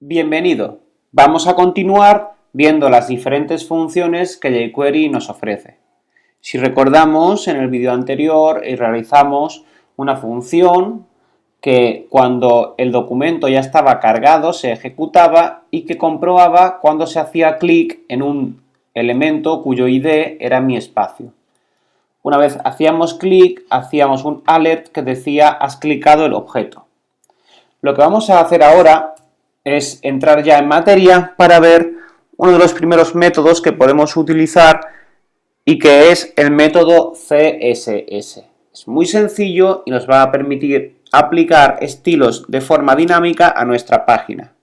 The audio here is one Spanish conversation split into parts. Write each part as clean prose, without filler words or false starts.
Bienvenido. Vamos a continuar viendo las diferentes funciones que jQuery nos ofrece. Si recordamos, en el vídeo anterior realizamos una función que cuando el documento ya estaba cargado se ejecutaba y que comprobaba cuando se hacía clic en un elemento cuyo ID era mi espacio. Una vez hacíamos clic, hacíamos un alert que decía has clicado el objeto. Lo que vamos a hacer ahora es entrar ya en materia para ver uno de los primeros métodos que podemos utilizar y que es el método CSS. Es muy sencillo y nos va a permitir aplicar estilos de forma dinámica a nuestra página.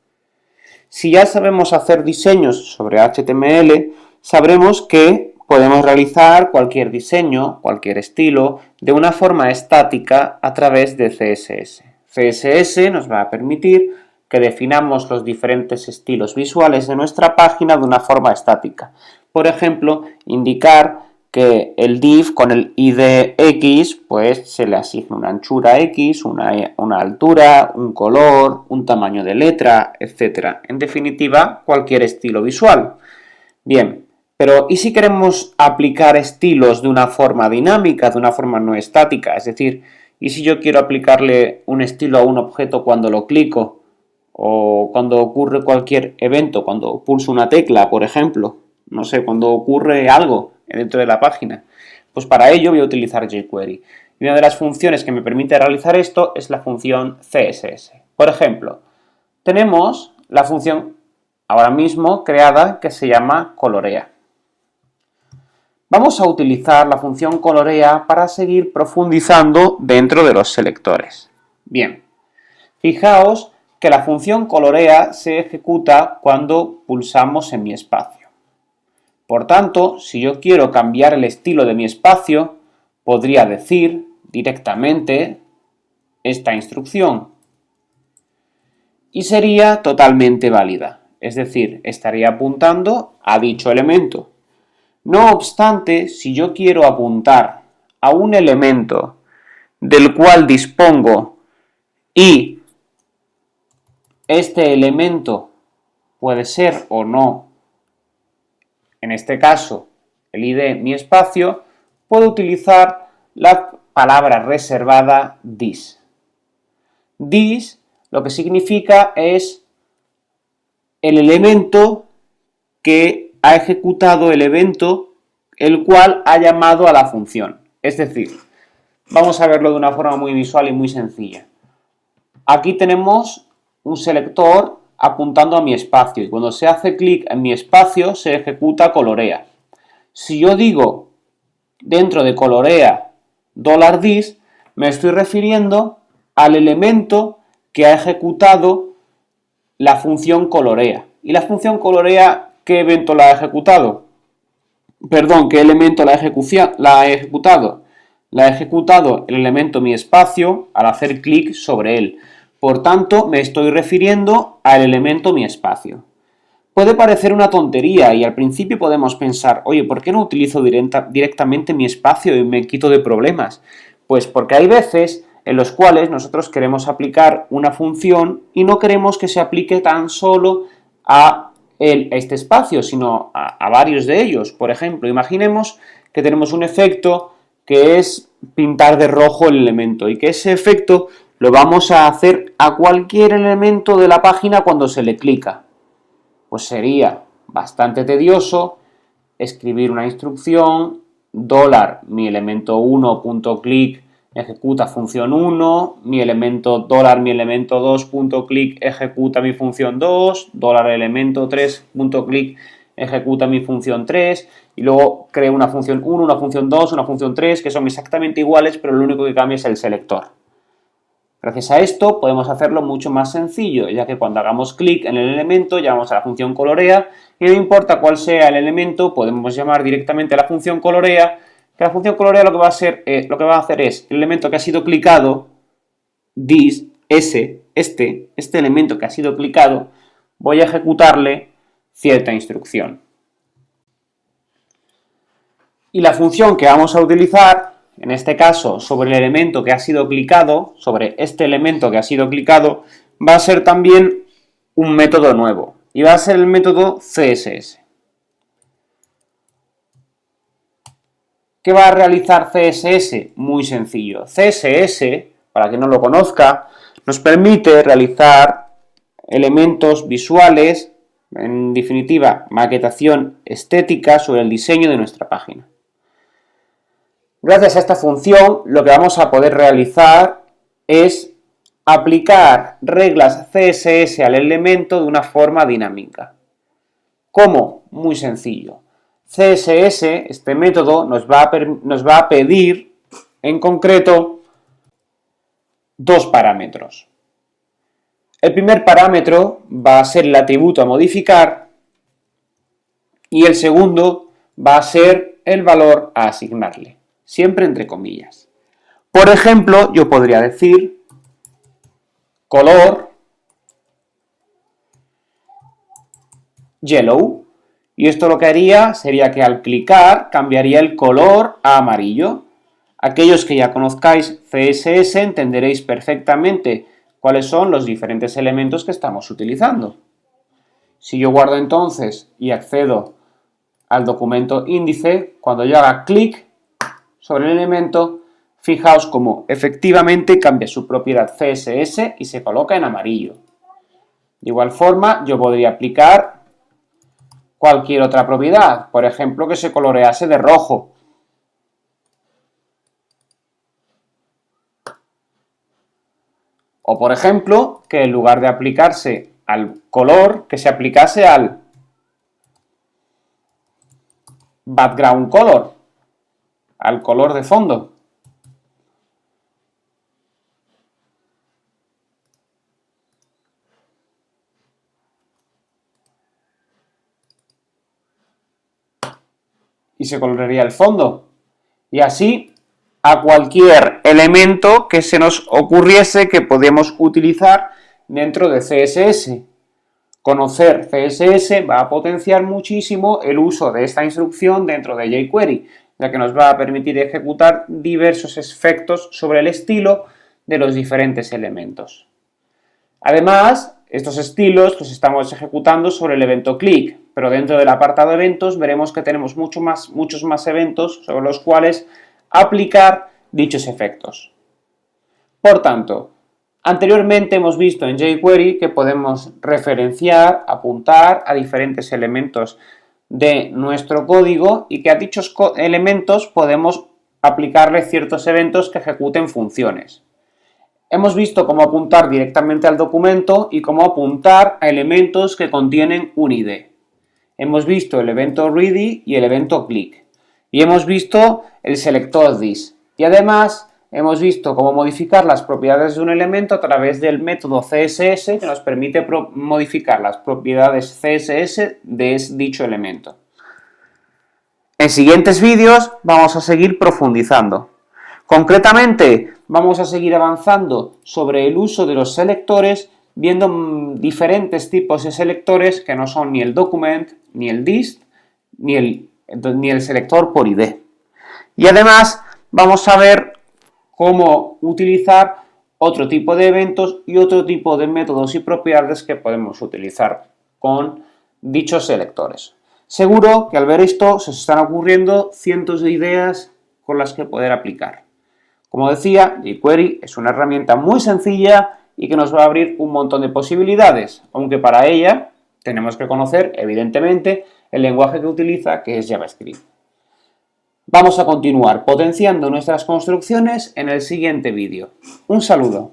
Si ya sabemos hacer diseños sobre HTML, sabremos que podemos realizar cualquier diseño, cualquier estilo, de una forma estática a través de CSS. CSS nos va a permitir que definamos los diferentes estilos visuales de nuestra página de una forma estática. Por ejemplo, indicar que el div con el ID X, pues se le asigna una anchura X, una altura, un color, un tamaño de letra, etc. En definitiva, cualquier estilo visual. Bien, pero ¿y si queremos aplicar estilos de una forma dinámica, de una forma no estática? Es decir, ¿y si yo quiero aplicarle un estilo a un objeto cuando lo clico? O cuando ocurre cualquier evento, cuando pulso una tecla, por ejemplo, no sé, cuando ocurre algo dentro de la página. Pues para ello voy a utilizar jQuery. Y una de las funciones que me permite realizar esto es la función CSS. Por ejemplo, tenemos la función ahora mismo creada que se llama colorea. Vamos a utilizar la función colorea para seguir profundizando dentro de los selectores. Bien, fijaos que la función colorea se ejecuta cuando pulsamos en mi espacio. Por tanto, si yo quiero cambiar el estilo de mi espacio, podría decir directamente esta instrucción y sería totalmente válida, es decir, estaría apuntando a dicho elemento. No obstante, si yo quiero apuntar a un elemento del cual dispongo y este elemento puede ser o no, en este caso, el ID mi espacio, puedo utilizar la palabra reservada this. This lo que significa es el elemento que ha ejecutado el evento el cual ha llamado a la función. Es decir, vamos a verlo de una forma muy visual y muy sencilla. Aquí tenemos un selector apuntando a mi espacio y cuando se hace clic en mi espacio se ejecuta colorea. Si yo digo dentro de colorea $this, me estoy refiriendo al elemento que ha ejecutado la función colorea. ¿Y la función colorea qué evento la ha ejecutado? Perdón, ¿qué elemento la ha ejecutado? La ha ejecutado el elemento mi espacio al hacer clic sobre él. Por tanto, me estoy refiriendo al elemento mi espacio. Puede parecer una tontería y al principio podemos pensar, oye, ¿por qué no utilizo directamente mi espacio y me quito de problemas? Pues porque hay veces en los cuales nosotros queremos aplicar una función y no queremos que se aplique tan solo a este espacio, sino a varios de ellos. Por ejemplo, imaginemos que tenemos un efecto que es pintar de rojo el elemento y que ese efecto lo vamos a hacer a cualquier elemento de la página cuando se le clica. Pues sería bastante tedioso escribir una instrucción, mi elemento 1.click ejecuta función 1, mi elemento 2.click ejecuta mi función 2, elemento 3.click ejecuta mi función 3 y luego creo una función 1, una función 2, una función 3 que son exactamente iguales pero lo único que cambia es el selector. Gracias a esto podemos hacerlo mucho más sencillo, ya que cuando hagamos clic en el elemento llamamos a la función colorea y no importa cuál sea el elemento, podemos llamar directamente a la función colorea, que la función colorea lo que va a hacer es el elemento que ha sido clicado, este elemento que ha sido clicado, voy a ejecutarle cierta instrucción. Y la función que vamos a utilizar en este caso sobre el elemento que ha sido clicado, sobre este elemento que ha sido clicado, va a ser también un método nuevo y va a ser el método CSS. ¿Qué va a realizar CSS? Muy sencillo. CSS, para quien no lo conozca, nos permite realizar elementos visuales, en definitiva, maquetación estética sobre el diseño de nuestra página. Gracias a esta función, lo que vamos a poder realizar es aplicar reglas CSS al elemento de una forma dinámica. ¿Cómo? Muy sencillo. CSS, este método, nos va a pedir, en concreto, dos parámetros. El primer parámetro va a ser el atributo a modificar y el segundo va a ser el valor a asignarle, siempre entre comillas. Por ejemplo, yo podría decir color yellow. Y esto lo que haría sería que al clicar cambiaría el color a amarillo. Aquellos que ya conozcáis CSS entenderéis perfectamente cuáles son los diferentes elementos que estamos utilizando. Si yo guardo entonces y accedo al documento índice, cuando yo haga clic sobre el elemento, fijaos cómo efectivamente cambia su propiedad CSS y se coloca en amarillo. De igual forma, yo podría aplicar cualquier otra propiedad, por ejemplo, que se colorease de rojo. O, por ejemplo, que en lugar de aplicarse al color, que se aplicase al background color, al color de fondo. Y se colorearía el fondo. Y así a cualquier elemento que se nos ocurriese que podemos utilizar dentro de CSS. Conocer CSS va a potenciar muchísimo el uso de esta instrucción dentro de jQuery, ya que nos va a permitir ejecutar diversos efectos sobre el estilo de los diferentes elementos. Además, estos estilos los estamos ejecutando sobre el evento click, pero dentro del apartado eventos veremos que tenemos muchos más eventos sobre los cuales aplicar dichos efectos. Por tanto, anteriormente hemos visto en jQuery que podemos referenciar, apuntar a diferentes elementos de nuestro código y que a dichos elementos podemos aplicarle ciertos eventos que ejecuten funciones. Hemos visto cómo apuntar directamente al documento y cómo apuntar a elementos que contienen un ID. Hemos visto el evento ready y el evento click. Y hemos visto el selector this. Y además hemos visto cómo modificar las propiedades de un elemento a través del método CSS que nos permite modificar las propiedades CSS de dicho elemento. En siguientes vídeos vamos a seguir profundizando. Concretamente, vamos a seguir avanzando sobre el uso de los selectores, viendo diferentes tipos de selectores que no son ni el document, ni el dist, ni el selector por ID. Y además vamos a ver cómo utilizar otro tipo de eventos y otro tipo de métodos y propiedades que podemos utilizar con dichos selectores. Seguro que al ver esto se os están ocurriendo cientos de ideas con las que poder aplicar. Como decía, jQuery es una herramienta muy sencilla y que nos va a abrir un montón de posibilidades, aunque para ella tenemos que conocer, evidentemente, el lenguaje que utiliza, que es JavaScript. Vamos a continuar potenciando nuestras construcciones en el siguiente vídeo. Un saludo.